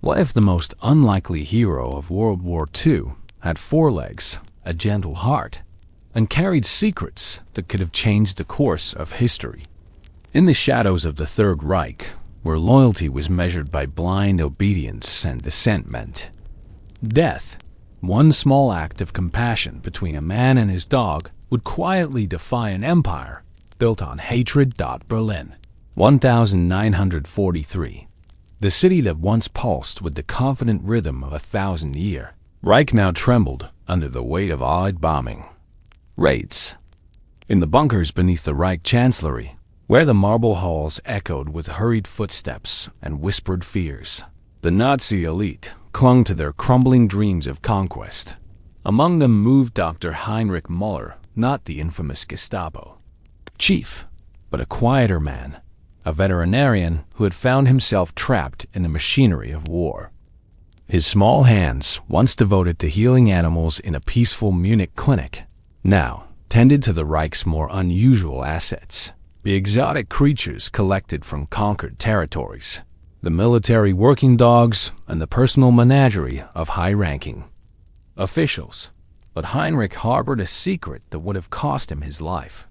What if the most unlikely hero of World War II had four legs, a gentle heart, and carried secrets that could have changed the course of history? In the shadows of the Third Reich, where loyalty was measured by blind obedience and dissentment, death, one small act of compassion between a man and his dog, would quietly defy an empire built on hatred. Berlin, 1943. The city that once pulsed with the confident rhythm of 1,000 years, Reich now trembled under the weight of Allied bombing raids. In the bunkers beneath the Reich Chancellery, where the marble halls echoed with hurried footsteps and whispered fears, the Nazi elite clung to their crumbling dreams of conquest. Among them moved Dr. Heinrich Müller, not the infamous Gestapo chief, but a quieter man, a veterinarian who had found himself trapped in the machinery of war. His small hands, once devoted to healing animals in a peaceful Munich clinic, now tended to the Reich's more unusual assets, the exotic creatures collected from conquered territories, the military working dogs, and the personal menagerie of high-ranking officials. But Heinrich harbored a secret that would have cost him his life.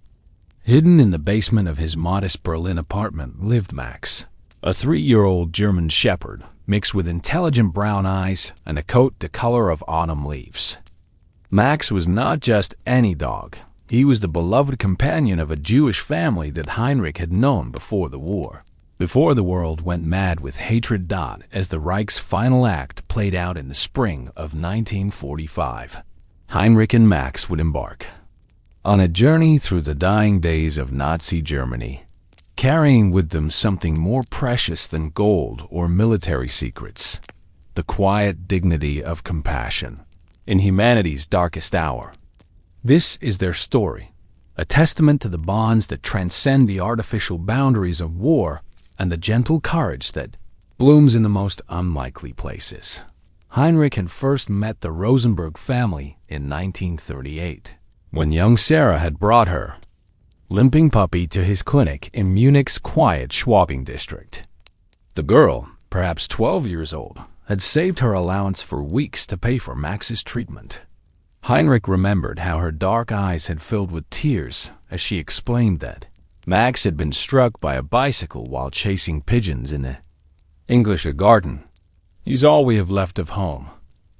Hidden in the basement of his modest Berlin apartment lived Max, a 3-year-old German shepherd mixed with intelligent brown eyes and a coat the color of autumn leaves. Max was not just any dog. He was the beloved companion of a Jewish family that Heinrich had known before the war, before the world went mad with hatred. As the Reich's final act played out in the spring of 1945, Heinrich and Max would embark on a journey through the dying days of Nazi Germany, carrying with them something more precious than gold or military secrets: the quiet dignity of compassion in humanity's darkest hour. This is their story, a testament to the bonds that transcend the artificial boundaries of war and the gentle courage that blooms in the most unlikely places. Heinrich had first met the Rosenberg family in 1938, when young Sarah had brought her limping puppy to his clinic in Munich's quiet Schwabing district. The girl, perhaps 12 years old, had saved her allowance for weeks to pay for Max's treatment. Heinrich remembered how her dark eyes had filled with tears as she explained that Max had been struck by a bicycle while chasing pigeons in the English garden. "He's all we have left of home,"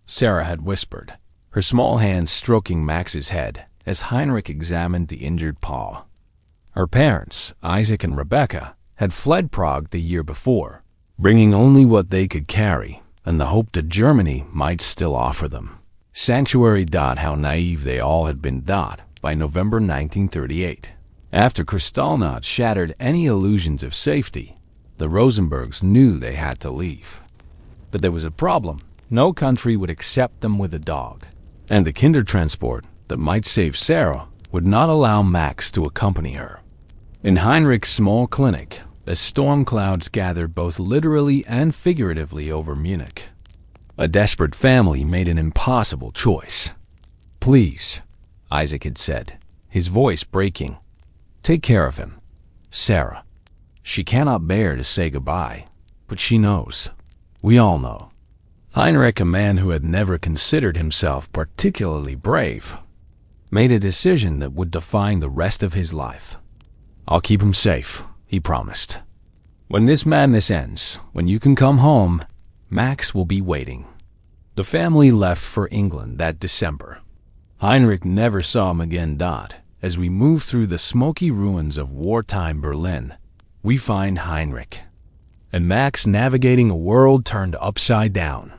Sarah had whispered, her small hands stroking Max's head as Heinrich examined the injured paw. Her parents, Isaac and Rebecca, had fled Prague the year before, bringing only what they could carry and the hope that Germany might still offer them sanctuary. How naive they all had been. By November 1938, after Kristallnacht shattered any illusions of safety, the Rosenbergs knew they had to leave. But there was a problem. No country would accept them with a dog, and the Kindertransport that might save Sarah would not allow Max to accompany her. In Heinrich's small clinic, as storm clouds gathered both literally and figuratively over Munich, a desperate family made an impossible choice. "Please," Isaac had said, his voice breaking, "take care of him. Sarah. She cannot bear to say goodbye, but she knows. We all know." Heinrich, a man who had never considered himself particularly brave, made a decision that would define the rest of his life. "I'll keep him safe," he promised. "When this madness ends, when you can come home, Max will be waiting." The family left for England that December. Heinrich never saw him again. As we move through the smoky ruins of wartime Berlin, we find Heinrich and Max navigating a world turned upside down.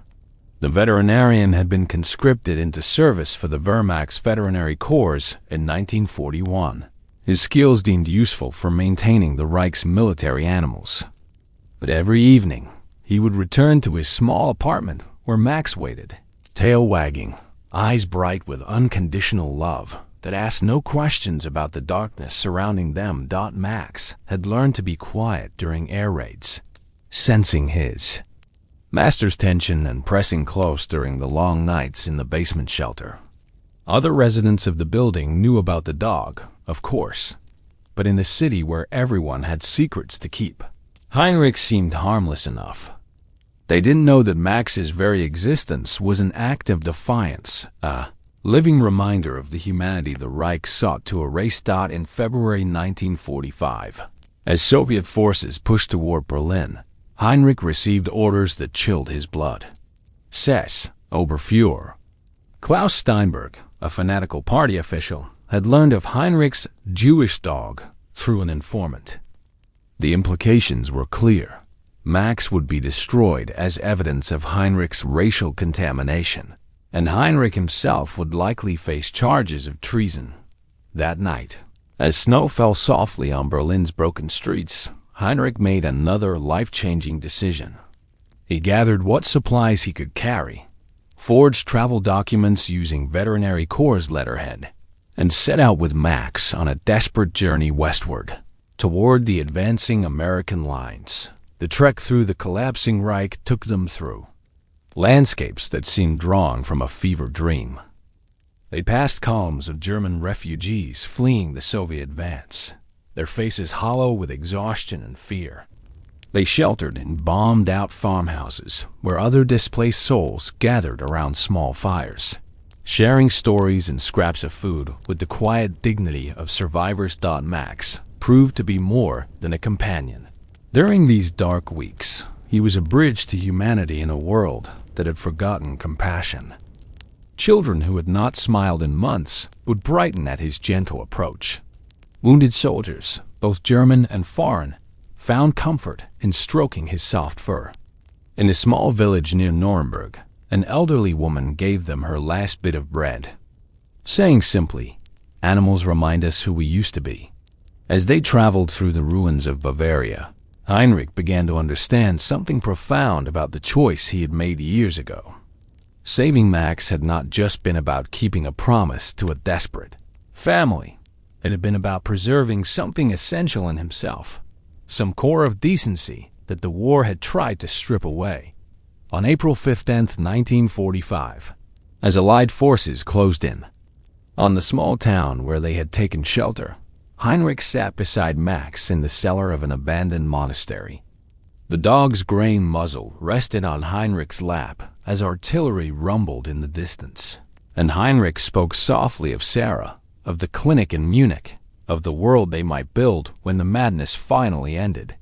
The veterinarian had been conscripted into service for the Wehrmacht's veterinary corps in 1941, his skills deemed useful for maintaining the Reich's military animals. But every evening, he would return to his small apartment where Max waited, tail wagging, eyes bright with unconditional love that asked no questions about the darkness surrounding them. Max had learned to be quiet during air raids, sensing his master's tension and pressing close during the long nights in the basement shelter. Other residents of the building knew about the dog, of course, but in a city where everyone had secrets to keep, Heinrich seemed harmless enough. They didn't know that Max's very existence was an act of defiance, a living reminder of the humanity the Reich sought to erase. In February 1945, as Soviet forces pushed toward Berlin, Heinrich received orders that chilled his blood. Sess, Oberfuhrer. Klaus Steinberg, a fanatical party official, had learned of Heinrich's Jewish dog through an informant. The implications were clear. Max would be destroyed as evidence of Heinrich's racial contamination, and Heinrich himself would likely face charges of treason. That night, as snow fell softly on Berlin's broken streets, Heinrich made another life-changing decision. He gathered what supplies he could carry, forged travel documents using Veterinary Corps' letterhead, and set out with Max on a desperate journey westward, toward the advancing American lines. The trek through the collapsing Reich took them through landscapes that seemed drawn from a fever dream. They passed columns of German refugees fleeing the Soviet advance, their faces hollow with exhaustion and fear. They sheltered in bombed-out farmhouses where other displaced souls gathered around small fires, sharing stories and scraps of food with the quiet dignity of survivors. Max proved to be more than a companion. During these dark weeks, he was a bridge to humanity in a world that had forgotten compassion. Children who had not smiled in months would brighten at his gentle approach. Wounded soldiers, both German and foreign, found comfort in stroking his soft fur. In a small village near Nuremberg, an elderly woman gave them her last bit of bread, saying simply, "Animals remind us who we used to be." As they traveled through the ruins of Bavaria, Heinrich began to understand something profound about the choice he had made years ago. Saving Max had not just been about keeping a promise to a desperate family. It had been about preserving something essential in himself, some core of decency that the war had tried to strip away. On April 15, 1945, as Allied forces closed in on the small town where they had taken shelter, Heinrich sat beside Max in the cellar of an abandoned monastery. The dog's graying muzzle rested on Heinrich's lap as artillery rumbled in the distance, and Heinrich spoke softly of Sarah, of the clinic in Munich, of the world they might build when the madness finally ended.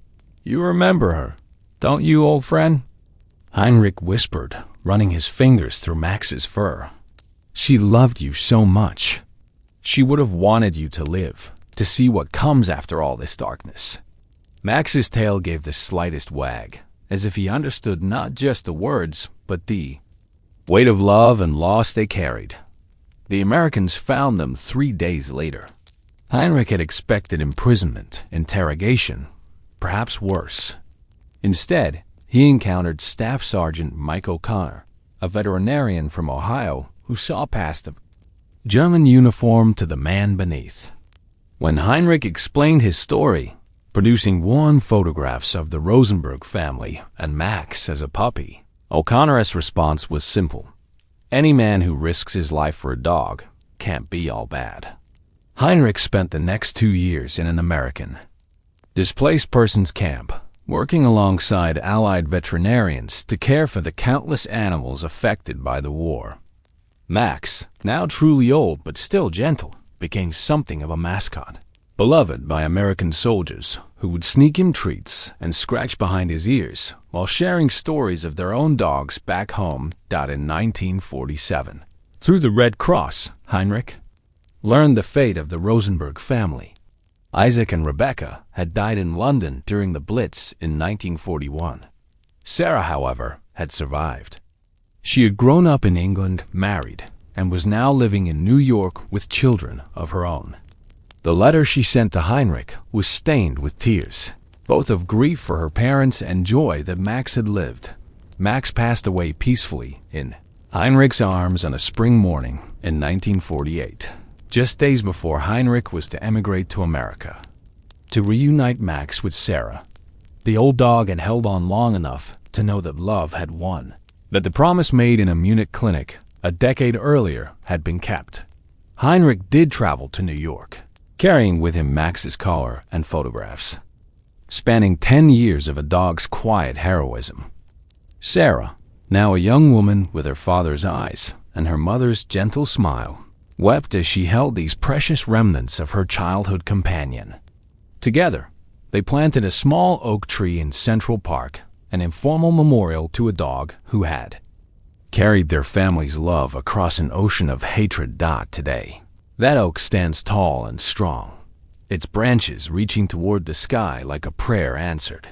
"You remember her, don't you, old friend?" Heinrich whispered, running his fingers through Max's fur. "She loved you so much. She would have wanted you to live, to see what comes after all this darkness." Max's tail gave the slightest wag, as if he understood not just the words, but the weight of love and loss they carried. The Americans found them 3 days later. Heinrich had expected imprisonment, interrogation, perhaps worse. Instead, he encountered Staff Sergeant Mike O'Connor, a veterinarian from Ohio who saw past the German uniform to the man beneath. When Heinrich explained his story, producing worn photographs of the Rosenberg family and Max as a puppy, O'Connor's response was simple. Any man who risks his life for a dog can't be all bad. Heinrich spent the next 2 years in an American displaced persons camp, working alongside Allied veterinarians to care for the countless animals affected by the war. Max, now truly old but still gentle, became something of a mascot, beloved by American soldiers who would sneak him treats and scratch behind his ears while sharing stories of their own dogs back home. In 1947, through the Red Cross, Heinrich learned the fate of the Rosenberg family. Isaac and Rebecca had died in London during the Blitz in 1941. Sarah, however, had survived. She had grown up in England, married, and was now living in New York with children of her own. The letter she sent to Heinrich was stained with tears, both of grief for her parents and joy that Max had lived. Max passed away peacefully in Heinrich's arms on a spring morning in 1948, just days before Heinrich was to emigrate to America, to reunite Max with Sarah. The old dog had held on long enough to know that love had won, that the promise made in a Munich clinic a decade earlier had been kept. Heinrich did travel to New York, carrying with him Max's collar and photographs, spanning 10 years of a dog's quiet heroism. Sarah, now a young woman with her father's eyes and her mother's gentle smile, wept as she held these precious remnants of her childhood companion. Together, they planted a small oak tree in Central Park, an informal memorial to a dog who had carried their family's love across an ocean of hatred. Today, that oak stands tall and strong, its branches reaching toward the sky like a prayer answered.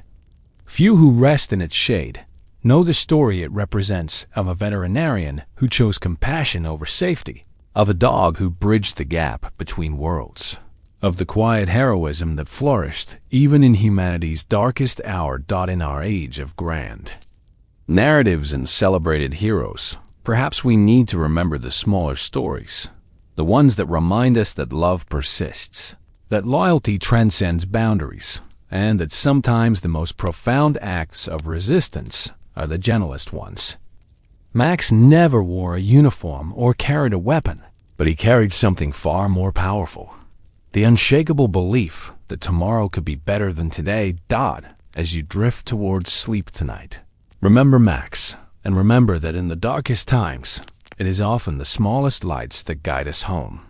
Few who rest in its shade know the story it represents of a veterinarian who chose compassion over safety, of a dog who bridged the gap between worlds, of the quiet heroism that flourished even in humanity's darkest hour. In our age of grand narratives and celebrated heroes, perhaps we need to remember the smaller stories, the ones that remind us that love persists, that loyalty transcends boundaries, and that sometimes the most profound acts of resistance are the gentlest ones. Max never wore a uniform or carried a weapon, but he carried something far more powerful: the unshakable belief that tomorrow could be better than today. As you drift towards sleep tonight, remember Max, and remember that in the darkest times, it is often the smallest lights that guide us home.